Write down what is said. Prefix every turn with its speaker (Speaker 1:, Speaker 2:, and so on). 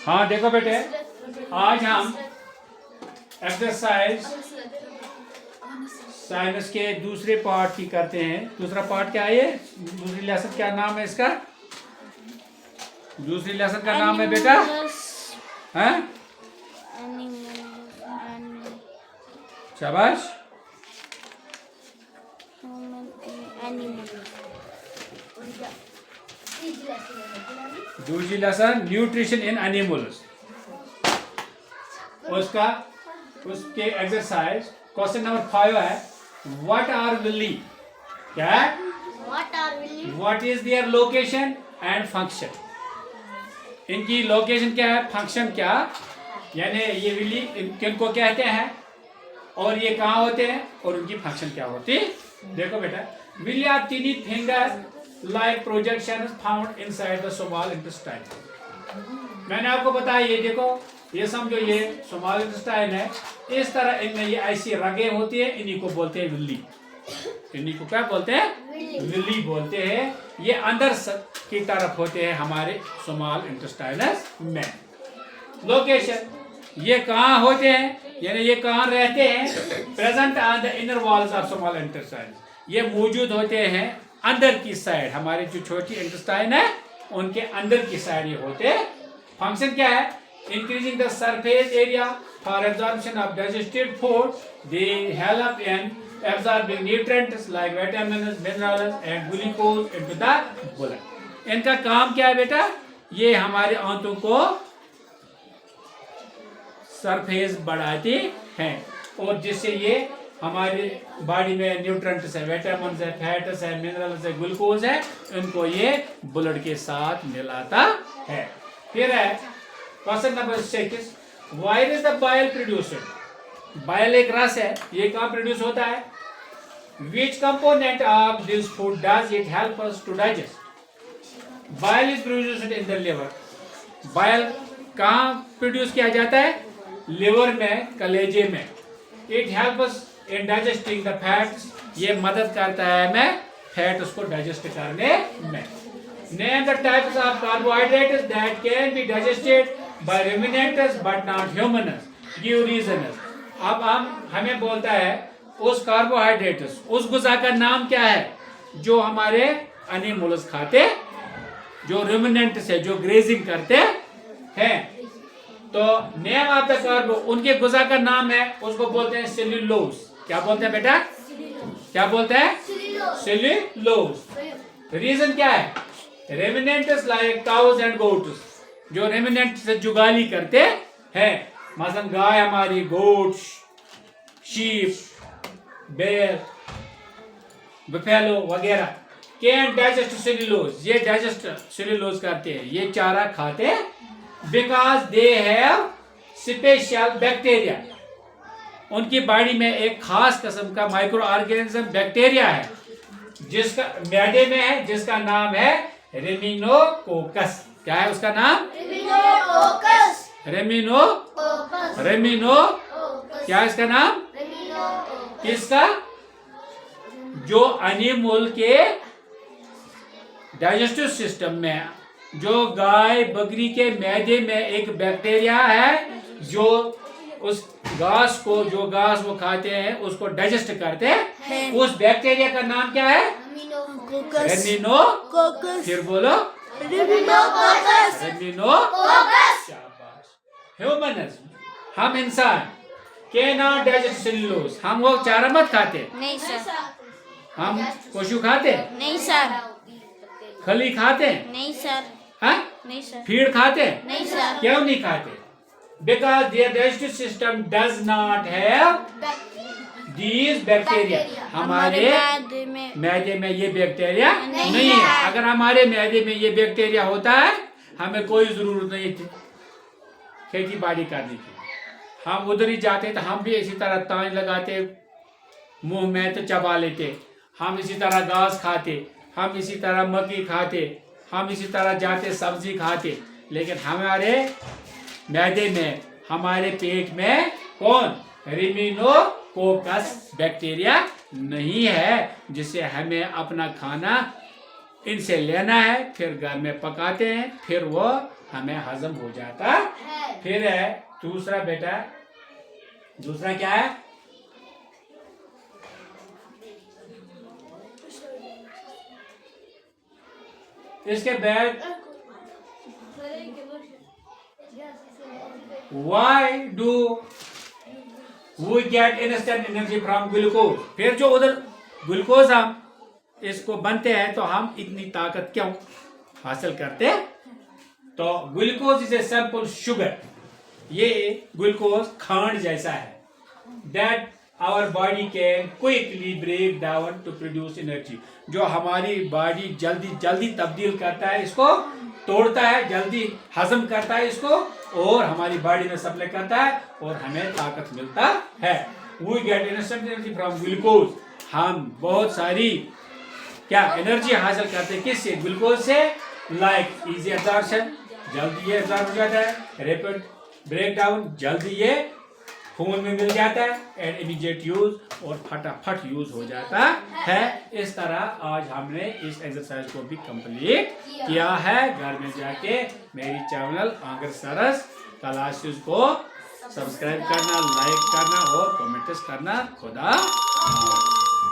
Speaker 1: हाँ देखो बेटे, आज हम एक्सरसाइज साइंस के दूसरे पार्ट की करते हैं। दूसरा पार्ट क्या है? ये दूसरी लेसन क्या नाम है इसका? दूसरी लेसन का नाम है बेटा हैं? शाबाश। दूसरी लेसन न्यूट्रिशन इन एनिमल्स। उसके एक्सरसाइज क्वेश्चन नंबर 5 है, व्हाट आर विली? क्या है? What is their location and function? इनकी लोकेशन क्या है, फंक्शन क्या, यानी ये विली किनको कहते हैं और ये कहाँ होते हैं और उनकी फंक्शन क्या होती है। देखो बेटा, villi are tiny finger like projection found inside the small intestine. मैंने आपको बताया, ये देखो, ये समझो, ये स्मॉल इंटेस्टाइन है, इस तरह इनमें ये ऐसी रगें होती है, इन्हीं को बोलते हैं विली। इन्हीं को क्या बोलते हैं? विली बोलते हैं। ये अंदर की तरफ होते हैं हमारे स्मॉल इंटेस्टाइनस में। लोकेशन, ये कहाँ होते हैं, यानी ये कहाँ रहते हैं? Present on the inner walls of small intestine. ये मौजूद होते हैं अंदर की साइड, हमारे जो छोटी इंटेस्टाइन है उनके अंदर की साइड ये होते हैं। फंक्शन क्या है? Increasing the surface area for absorption of digested food, they help in absorbing nutrients like vitamins, minerals and glucose into the blood. इनका काम क्या है बेटा? ये हमारे आंतों को सरफेस बढ़ाते हैं और जिससे ये हमारी बॉडी में न्यूट्रिएंट्स है, विटामिन है, फैट्स है, मिनरल्स है, ग्लूकोज है, इनको ये ब्लड के साथ मिलाता है। फिर है question number 6, why is the bile produced? Bile एक रस है, ये कहाँ प्रोड्यूस होता है? Which component of this food does it help us to digest? Bile is produced in the liver. Bile कहाँ प्रोड्यूस किया जाता है? लिवर में, कलेजे में। It helps us in digesting the fats. ये मदद करता है हमें फैट उसको डाइजेस्ट करने में। Name the types of carbohydrates that can be digested by ruminants but not humans. Give reasons. अब हमें बोलता है उस कार्बोहाइड्रेट्स, उस गुज़ा का नाम क्या है जो हमारे एनिमल्स खाते, जो रुमिनेंट्स है, जो ग्रेजिंग करते हैं। तो नेम ऑफ द कार्बो, उनके गुज़ा का नाम है, उसको बोलते हैं सेल्यूलोज। क्या बोलते हैं बेटा? क्या बोलते हैं? सेल्यूलोज। रीजन क्या है? रुमिनेंट्स लाइक काउज एंड गोट्स, जो रुमिनेंट्स से जुगाली करते हैं, मसलन गाय हमारी, गोट, शीप, बेर, बफेलो वगैरह, कैन डाइजेस्ट सेल्यूलोज, ये डाइजेस्ट सेल्यूलोज करते हैं, ये चारा खाते हैं। Because they have special bacteria, उनकी बॉडी में एक खास किस्म का माइक्रो ऑर्गेनिज्म बैक्टीरिया है जिसका मैदे में है, जिसका नाम है रेमिनोकोकस। क्या है उसका नाम? रेमिनो क्या है इसका नाम? किसका? जो एनिमल के डाइजेस्टिव सिस्टम में, जो गाय बकरी के मैदे में एक बैक्टीरिया है जो उस घास को, जो घास वो खाते हैं उसको डाइजेस्ट करते हैं। उस बैक्टीरिया का नाम क्या है? रेमिनोकोकस। फिर बोलो, रेमिनोकोकस। शाबाश। ह्यूमन्स, हम इंसान के नॉट डाइजेस्ट सेल्यूलोज, हम वो चारा मत खाते।
Speaker 2: नहीं सर।
Speaker 1: हम पशु खाते?
Speaker 2: नहीं सर।
Speaker 1: खली खाते?
Speaker 2: नहीं सर।
Speaker 1: हाँ?
Speaker 2: नहीं सर।
Speaker 1: फीड खाते?
Speaker 2: नहीं सर।
Speaker 1: क्यों नहीं खाते? Because their digestive system does not have these bacteria. हमारे मैदे में ये बैक्टीरिया नहीं है। अगर हमारे मैदे में ये बैक्टीरिया होता है, हमें कोई जरूरत नहीं थी खेती बाड़ी करने की। हम उधर ही जाते तो हम भी इसी तरह तान लगाते, मुंह में तो चबा लेते, हम इसी तरह घास खाते, हम इसी तरह मक्की खाते, हम इसी तरह जाते सब्जी खाते। लेकिन हमारे मैदे में, हमारे पेट में कौन? रेमिनोकोकस बैक्टीरिया नहीं है, जिससे हमें अपना खाना इनसे लेना है, फिर घर में पकाते हैं, फिर वो हमें हजम हो जाता है। फिर है दूसरा बेटा, दूसरा क्या है? इसके बाद why do we get instant energy from glucose? फिर जो उधर ग्लूकोज हम इसको बनते हैं तो हम इतनी ताकत क्यों हासिल करते? तो glucose is a simple sugar, ये ग्लूकोज खांड जैसा है, that our body can quickly break down to produce energy, जो हमारी बॉडी जल्दी जल्दी तब्दील करता है, इसको तोड़ता है, जल्दी हजम करता है इसको और हमारी बॉडी में सप्लाई करता है और हमें ताकत मिलता है। We get instant energy from glucose, हम बहुत सारी क्या एनर्जी हासिल करते हैं किससे? ग्लूकोज से। लाइक इजी एब्जॉर्प्शन, जल्दी ये एब्जॉर्ब हो जाता है, रैपिड ब्रेक डाउन, जल्दी ये खून में मिल जाता है, एंड इमीडिएट यूज, और फटाफट यूज हो जाता है। इस तरह आज हमने इस एक्सरसाइज को भी कंप्लीट किया है। घर में जाके मेरी चैनल आंगर सरस क्लासेस को सब्सक्राइब करना, लाइक करना और कमेंट्स करना। खुदा